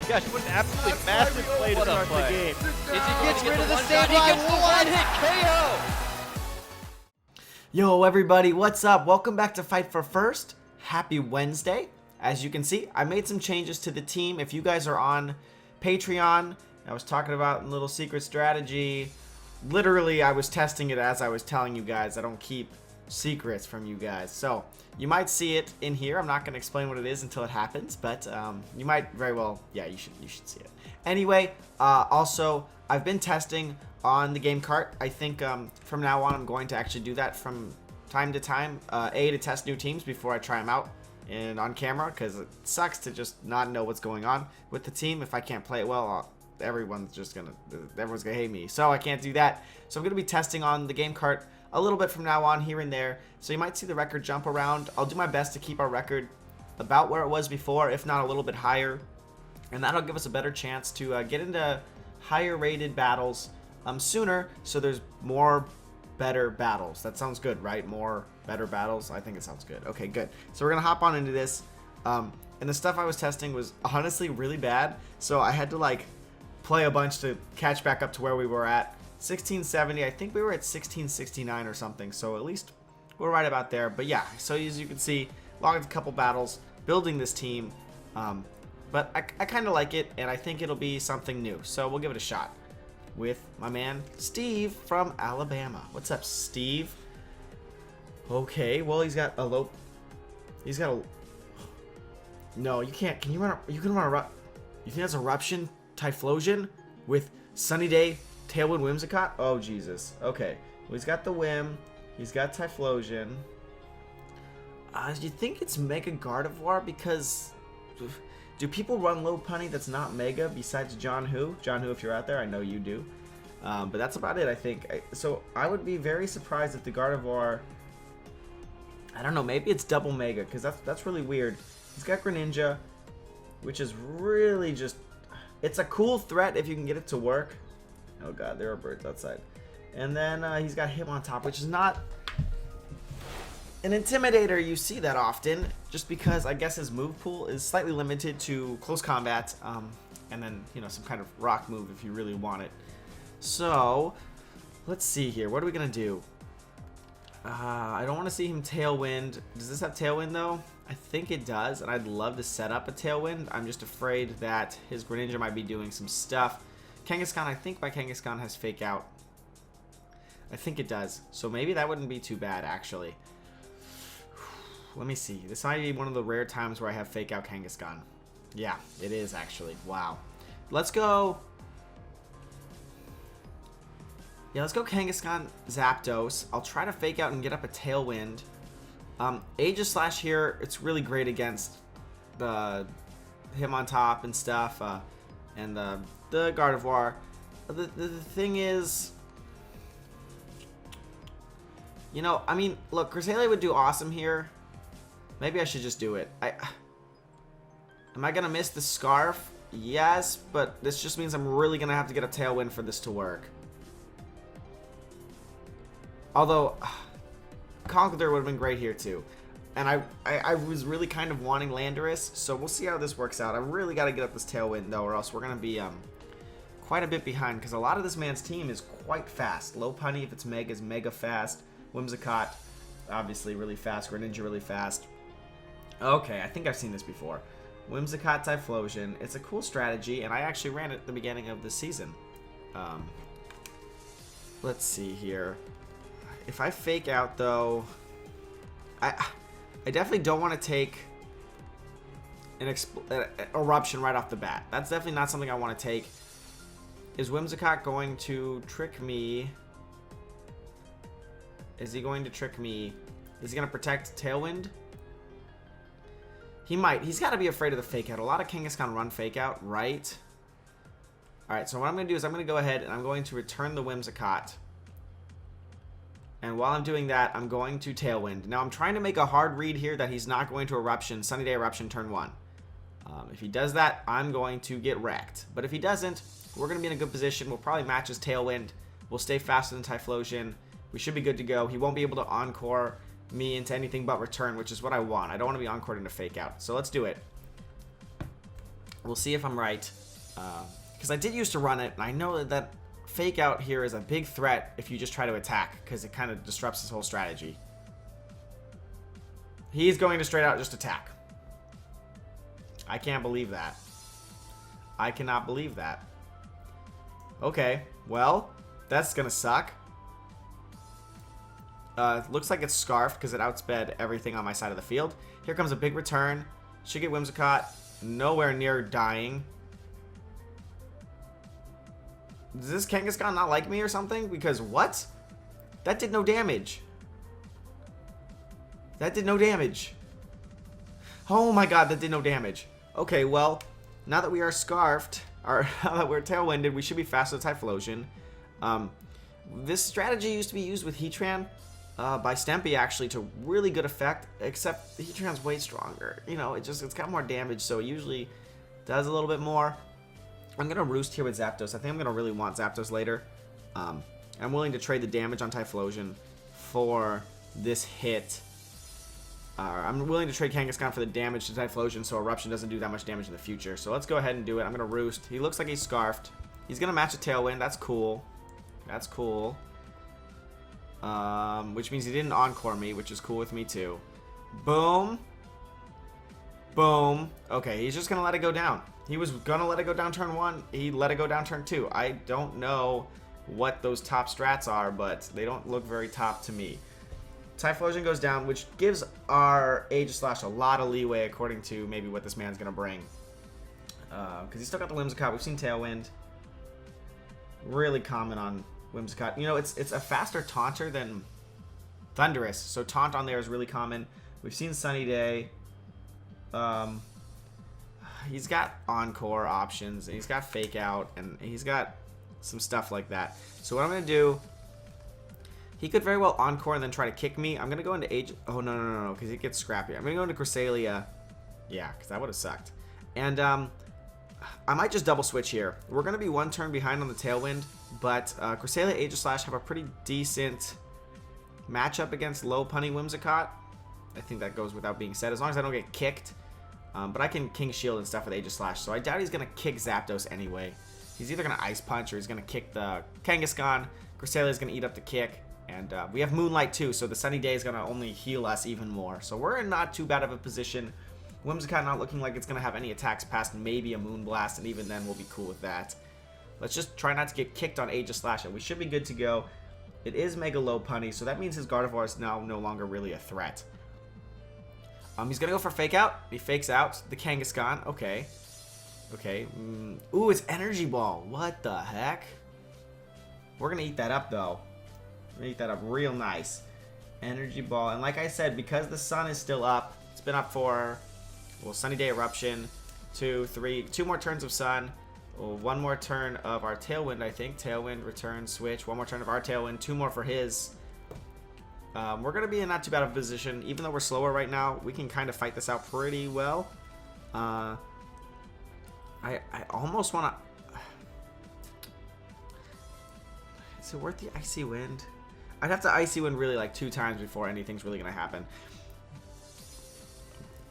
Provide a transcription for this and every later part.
Gosh, what an absolutely massive play to start the game. Gets rid of the save line. One hit KO. Yo, everybody, what's up? Welcome back to Fight for First. Happy Wednesday. As you can see, I made some changes to the team. If you guys are on Patreon, I was talking about a little secret strategy. Literally, I was testing it as I was telling you guys. I don't keep secrets from you guys. So, you might see it in here. I'm not going to explain what it is until it happens, but you might very well, yeah, you should see it. Anyway, also, I've been testing on the game cart. I think from now on, I'm going to actually do that from time to time. To test new teams before I try them out and on camera, because it sucks to just not know what's going on with the team. If I can't play it well, everyone's gonna hate me. So I can't do that. So I'm gonna be testing on the game cart a little bit from now on, here and there. So you might see the record jump around. I'll do my best to keep our record about where it was before, if not a little bit higher. And that'll give us a better chance to get into higher rated battles sooner, so there's more better battles. That sounds good, right? More better battles. I think it sounds good. Okay, good. So we're gonna hop on into this. And the stuff I was testing was honestly really bad, so I had to like play a bunch to catch back up to where we were at. 1670, I think we were at 1669 or something, so at least we're right about there. But yeah, so as you can see, logged a couple battles, building this team, but I kind of like it, and I think it'll be something new, so we'll give it a shot with my man Steve from Alabama. What's up, Steve? Okay, well, he's got a no, you can't. Can you run you think that's Eruption Typhlosion with Sunny Day Tailwind Whimsicott? Oh, Jesus. Okay. Well, he's got the Whim. He's got Typhlosion. Do you think it's Mega Gardevoir? Because do people run low punny that's not Mega besides John Who? John Who, if you're out there, I know you do. But that's about it, I think. So I would be very surprised if the Gardevoir... I don't know. Maybe it's double Mega, because that's really weird. He's got Greninja, which is really just... It's a cool threat if you can get it to work. Oh god, there are birds outside. And then he's got Hitmontop, which is not an Intimidator you see that often, just because I guess his move pool is slightly limited to close combat, and then, you know, some kind of rock move if you really want it. So, let's see here. What are we going to do? I don't want to see him Tailwind. Does this have Tailwind, though? I think it does, and I'd love to set up a Tailwind. I'm just afraid that his Greninja might be doing some stuff. Kangaskhan, I think my Kangaskhan has Fake Out. I think it does. So maybe that wouldn't be too bad, actually. Let me see. This might be one of the rare times where I have Fake Out Kangaskhan. Yeah, it is, actually. Wow. Let's go... Yeah, let's go Kangaskhan Zapdos. I'll try to Fake Out and get up a Tailwind. Aegislash here, it's really great against the Hitmontop and stuff, and the Gardevoir. The thing is, you know, I mean, look, Cresselia would do awesome here. Maybe I should just do it. Am I gonna miss the Scarf? Yes, but this just means I'm really gonna have to get a Tailwind for this to work. Although, Conkeldurr would have been great here too. And I was really kind of wanting Landorus, so we'll see how this works out. I really got to get up this Tailwind, though, or else we're going to be quite a bit behind, because a lot of this man's team is quite fast. Low Punny, if it's Mega, is mega fast. Whimsicott, obviously really fast. Greninja, really fast. Okay, I think I've seen this before. Whimsicott, Typhlosion. It's a cool strategy, and I actually ran it at the beginning of the season. Let's see here. If I Fake Out, though, I definitely don't want to take an Eruption right off the bat. That's definitely not something I want to take. Is Whimsicott going to trick me? Is he going to trick me? Is he going to protect Tailwind? He might. He's got to be afraid of the Fake Out. A lot of Kangaskhan run Fake Out, right? Alright, so what I'm going to do is I'm going to go ahead and I'm going to return the Whimsicott. And while I'm doing that, I'm going to Tailwind. Now, I'm trying to make a hard read here that he's not going to Eruption, Sunny Day Eruption turn 1. If he does that, I'm going to get wrecked. But if he doesn't, we're going to be in a good position. We'll probably match his Tailwind. We'll stay faster than Typhlosion. We should be good to go. He won't be able to Encore me into anything but return, which is what I want. I don't want to be Encored into Fake Out. So let's do it. We'll see if I'm right. Because I did used to run it, and I know that fake out here is a big threat if you just try to attack, because it kind of disrupts his whole strategy. He's going to straight out just attack. I can't believe that. I cannot believe that. Okay, well, that's gonna suck. Looks like it's scarfed because it outsped everything on my side of the field. Here comes a big return. Should get Whimsicott. Nowhere near dying. Does this Kangaskhan not like me or something? Because what? That did no damage. That did no damage. Oh my god, that did no damage. Okay, well, now that we are scarfed, or now that we're tailwinded, we should be faster than Typhlosion. This strategy used to be used with Heatran by Stempy, actually, to really good effect, except the Heatran's way stronger. You know, it's got more damage, so it usually does a little bit more. I'm going to roost here with Zapdos. I think I'm going to really want Zapdos later. I'm willing to trade the damage on Typhlosion for this hit. I'm willing to trade Kangaskhan for the damage to Typhlosion so Eruption doesn't do that much damage in the future. So let's go ahead and do it. I'm going to roost. He looks like he's scarfed. He's going to match a Tailwind. That's cool. That's cool. Which means he didn't Encore me, which is cool with me too. Boom. Boom. Okay, he's just going to let it go down. He was going to let it go down turn 1. He let it go down turn 2. I don't know what those top strats are, but they don't look very top to me. Typhlosion goes down, which gives our Aegislash a lot of leeway according to maybe what this man's going to bring. Because he's still got the Whimsicott. We've seen Tailwind. Really common on Whimsicott. You know, it's a faster Taunter than Thundurus. So Taunt on there is really common. We've seen Sunny Day. He's got Encore options. And he's got Fake Out. And he's got some stuff like that. So what I'm going to do... He could very well Encore and then try to kick me. I'm going to go into Age... Oh, no, because he gets scrappy. I'm going to go into Cresselia. Yeah, because that would have sucked. And I might just double switch here. We're going to be one turn behind on the Tailwind, but Cresselia, Aegislash have a pretty decent matchup against low punny Whimsicott. I think that goes without being said, as long as I don't get kicked. But I can King Shield and stuff with Aegislash, so I doubt he's going to kick Zapdos anyway. He's either going to Ice Punch or he's going to kick the Kangaskhan. Cresselia is going to eat up the kick. And we have Moonlight too, so the Sunny Day is going to only heal us even more. So we're in not too bad of a position. Whimsicott not looking like it's going to have any attacks past maybe a Moonblast, and even then we'll be cool with that. Let's just try not to get kicked on Aegislash, and we should be good to go. It is Mega Low Punny, so that means his Gardevoir is now no longer really a threat. He's going to go for Fake Out. He fakes out the Kangaskhan. Okay. Okay. Ooh, it's Energy Ball. What the heck? We're going to eat that up, though. Eat that up real nice. Energy Ball. And like I said, because the sun is still up, it's been up for, well, Sunny Day Eruption, 2 more turns of sun, well, 1 more turn of our Tailwind, I think. Tailwind, return, switch. 1 more turn of our Tailwind, 2 more for his. We're going to be in not too bad of a position. Even though we're slower right now, we can kind of fight this out pretty well. I almost want to... Is it worth the Icy Wind? I'd have to Icy Wind really like 2 times before anything's really going to happen.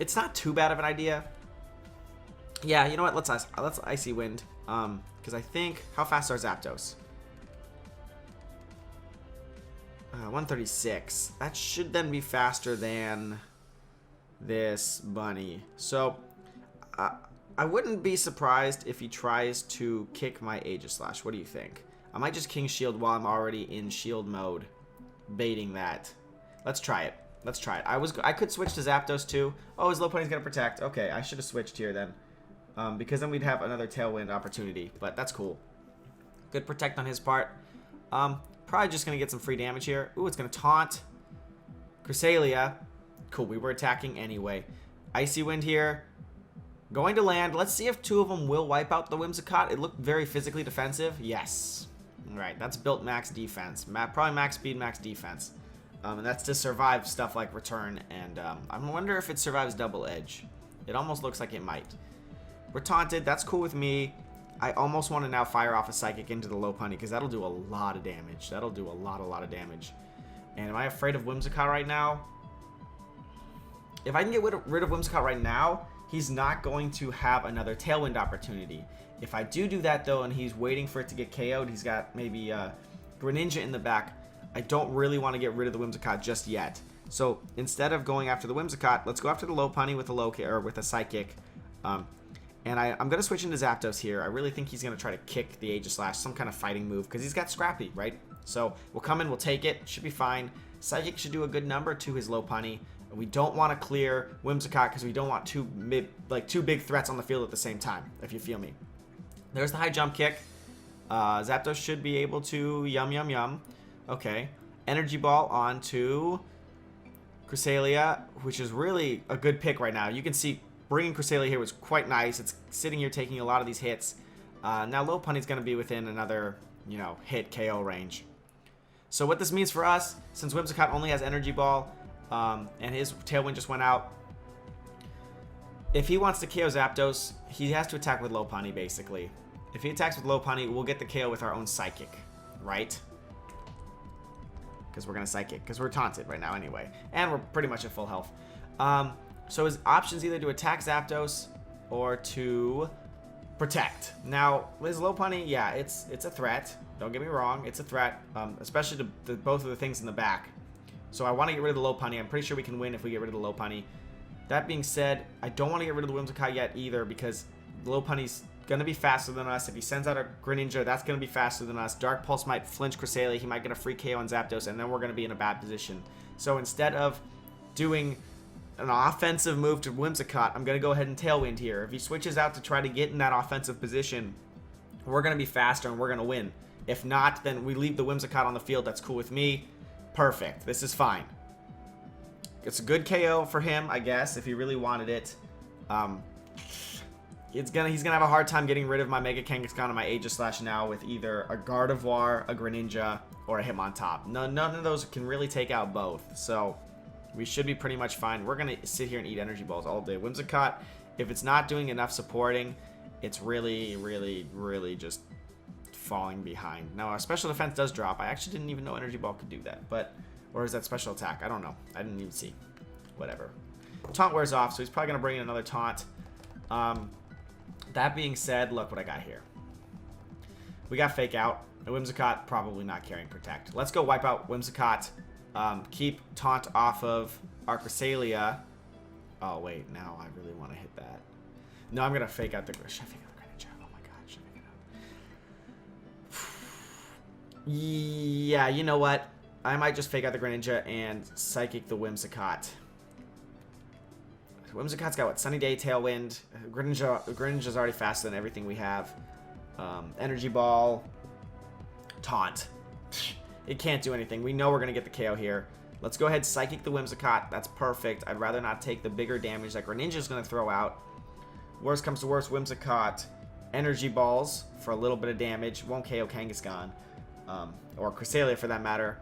It's not too bad of an idea. Yeah, you know what? Let's Icy Wind. Because I think... How fast are Zapdos? 136. That should then be faster than this bunny. So, I wouldn't be surprised if he tries to kick my Aegislash. What do you think? I might just King Shield while I'm already in Shield mode, baiting that. Let's try it. Let's try it. I could switch to Zapdos too. Oh, his low punny's gonna protect. Okay, I should have switched here then, because then we'd have another Tailwind opportunity. But that's cool. Good protect on his part. Probably just gonna get some free damage here. Ooh, it's gonna taunt Cresselia. Cool. We were attacking anyway. Icy Wind here. Going to land. Let's see if 2 of them will wipe out the Whimsicott. It looked very physically defensive. Yes. Alright, that's built max defense. Probably max speed, max defense. And that's to survive stuff like Return. And I wonder if it survives Double Edge. It almost looks like it might. We're taunted. That's cool with me. I almost want to now fire off a Psychic into the low punny, because that'll do a lot of damage. That'll do a lot of damage. And am I afraid of Whimsicott right now? If I can get rid of Whimsicott right now, he's not going to have another Tailwind opportunity. If I do that though, and he's waiting for it to get KO'd, he's got maybe Greninja in the back. I don't really want to get rid of the Whimsicott just yet. So instead of going after the Whimsicott, let's go after the Lopunny with a Psychic. And I'm going to switch into Zapdos here. I really think he's going to try to kick the Aegislash, some kind of fighting move, because he's got Scrappy, right? So we'll come in, we'll take it, should be fine. Psychic should do a good number to his Lopunny. We don't want to clear Whimsicott because we don't want two big threats on the field at the same time, if you feel me. There's the high jump kick. Zapdos should be able to yum. Okay. Energy Ball onto Cresselia, which is really a good pick right now. You can see bringing Cresselia here was quite nice. It's sitting here taking a lot of these hits. Now Lopunny's going to be within another, hit KO range. So what this means for us, since Whimsicott only has Energy Ball, and his Tailwind just went out, if he wants to KO Zapdos, he has to attack with Lopunny, basically. If he attacks with Lopunny, we'll get the KO with our own Psychic, right? Because we're going to Psychic, because we're taunted right now anyway. And we're pretty much at full health. So his options either to attack Zapdos or to protect. Now, his Lopunny, yeah, it's a threat. Don't get me wrong, it's a threat, especially to both of the things in the back. So I want to get rid of the Lopunny. I'm pretty sure we can win if we get rid of the Lopunny. That being said, I don't want to get rid of the Whimsicott yet either, because Lopunny's going to be faster than us. If he sends out a Greninja, that's going to be faster than us. Dark Pulse might flinch Cresselia. He might get a free KO on Zapdos, and then we're going to be in a bad position. So instead of doing an offensive move to Whimsicott, I'm going to go ahead and Tailwind here. If he switches out to try to get in that offensive position, we're going to be faster and we're going to win. If not, then we leave the Whimsicott on the field. That's cool with me. Perfect. This is fine. It's a good KO for him, I guess, if he really wanted it. He's gonna have a hard time getting rid of my Mega Kangaskhan and my Aegislash now with either a Gardevoir, a Greninja, or a Hitmontop. None of those can really take out both, so we should be pretty much fine. We're gonna sit here and eat Energy Balls all day. Whimsicott, if it's not doing enough supporting, it's really just falling behind. Now, our special defense does drop. I actually didn't even know Energy Ball could do that, or is that special attack? I don't know. I didn't even see. Whatever. Taunt wears off, so he's probably gonna bring in another taunt. That being said, look what I got here. We got Fake Out. And Whimsicott probably not carrying Protect. Let's go wipe out Whimsicott. Keep Taunt off of our Cresselia. Oh, wait. Now I really want to hit that. No, I'm going to fake out the... Should I fake out the Greninja? Oh, my God. Should I fake it out? Yeah, you know what? I might just fake out the Greninja and Psychic the Whimsicott. Whimsicott's got what? Sunny Day, Tailwind. Greninja's already faster than everything we have. Energy Ball. Taunt. It can't do anything. We know we're going to get the KO here. Let's go ahead, Psychic the Whimsicott. That's perfect. I'd rather not take the bigger damage that Greninja's going to throw out. Worst comes to worst, Whimsicott. Energy Balls for a little bit of damage. Won't KO Kangaskhan. Or Cresselia for that matter.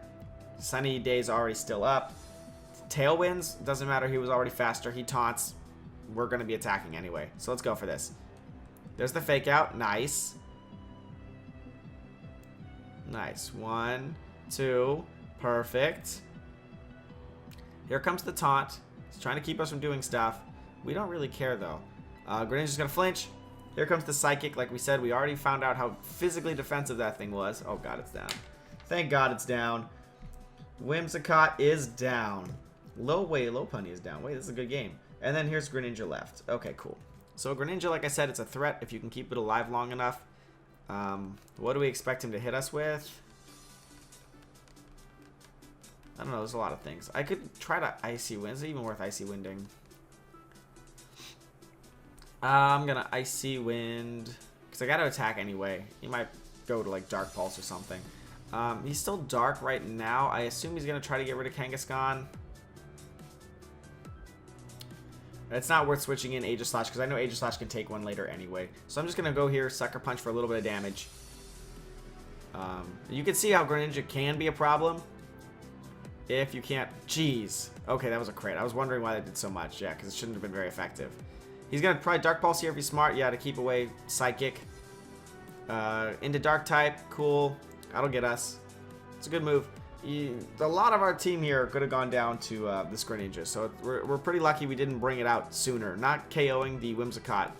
Sunny Day's already still up. Tailwinds, doesn't matter, he was already faster. He taunts. We're going to be attacking anyway. So let's go for this. There's the Fake Out. Nice. Nice. 1, 2. Perfect. Here comes the taunt. He's trying to keep us from doing stuff. We don't really care, though. Greninja's going to flinch. Here comes the Psychic. Like we said, we already found out how physically defensive that thing was. Oh, God, it's down. Thank God it's down. Whimsicott is down. Lopunny is down. Wait, this is a good game. And then here's Greninja left. Okay, cool. So Greninja, like I said, it's a threat if you can keep it alive long enough. What do we expect him to hit us with? I don't know. There's a lot of things. I could try to Icy Wind. Is it even worth Icy Winding? I'm going to Icy Wind. Because I got to attack anyway. He might go to like Dark Pulse or something. He's still dark right now. I assume he's going to try to get rid of Kangaskhan. It's not worth switching in Aegislash because I know Aegislash can take one later anyway. So I'm just going to go here, Sucker Punch for a little bit of damage. You can see how Greninja can be a problem if you can't... Jeez. Okay, that was a crit. I was wondering why that did so much. Yeah, because it shouldn't have been very effective. He's going to probably Dark Pulse here if he's smart. Yeah, to keep away Psychic. Into Dark type. Cool. That'll get us. It's a good move. a lot of our team here could have gone down to this Greninja, so we're pretty lucky we didn't bring it out sooner. Not KOing the Whimsicott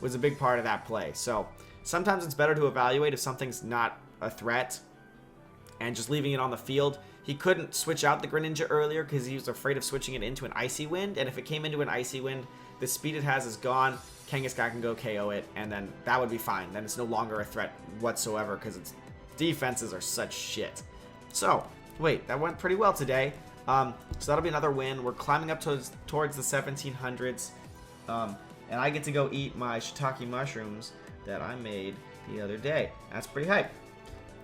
was a big part of that play. So sometimes it's better to evaluate if something's not a threat and just leaving it on the field. He couldn't switch out the Greninja earlier because he was afraid of switching it into an Icy Wind, and if it came into an Icy Wind, the speed it has is gone. Kangaskhan can go KO it, and then that would be fine. Then it's no longer a threat whatsoever because its defenses are such shit. So, wait, that went pretty well today. So that'll be another win. We're climbing up towards the 1700s, and I get to go eat my shiitake mushrooms that I made the other day. That's pretty hype.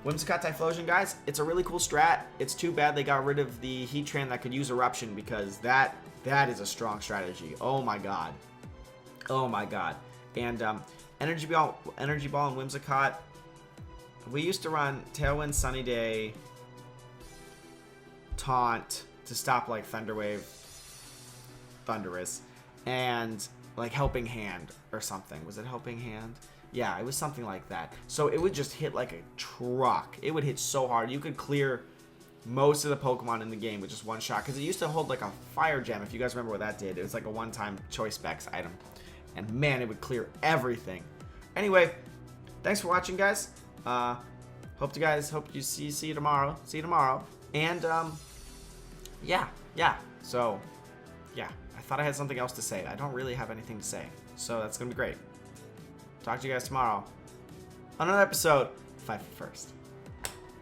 Whimsicott Typhlosion, guys, it's a really cool strat. It's too bad they got rid of the Heatran that could use Eruption because that is a strong strategy. Oh my god. Oh my god. And Energy Ball and Whimsicott. We used to run Tailwind, Sunny Day, Taunt to stop like Thunderwave, Thundurus, and like Helping Hand or something. Was it Helping Hand? Yeah, it was something like that. So it would just hit like a truck. It would hit so hard. You could clear most of the Pokemon in the game with just one shot. Because it used to hold like a Fire Gem, if you guys remember what that did. It was like a one-time Choice Specs item. And man, it would clear everything. Anyway, thanks for watching, guys. Hope you see you tomorrow. See you tomorrow. And yeah. So yeah, I thought I had something else to say. I don't really have anything to say. So that's gonna be great. Talk to you guys tomorrow on another episode of Fight for First.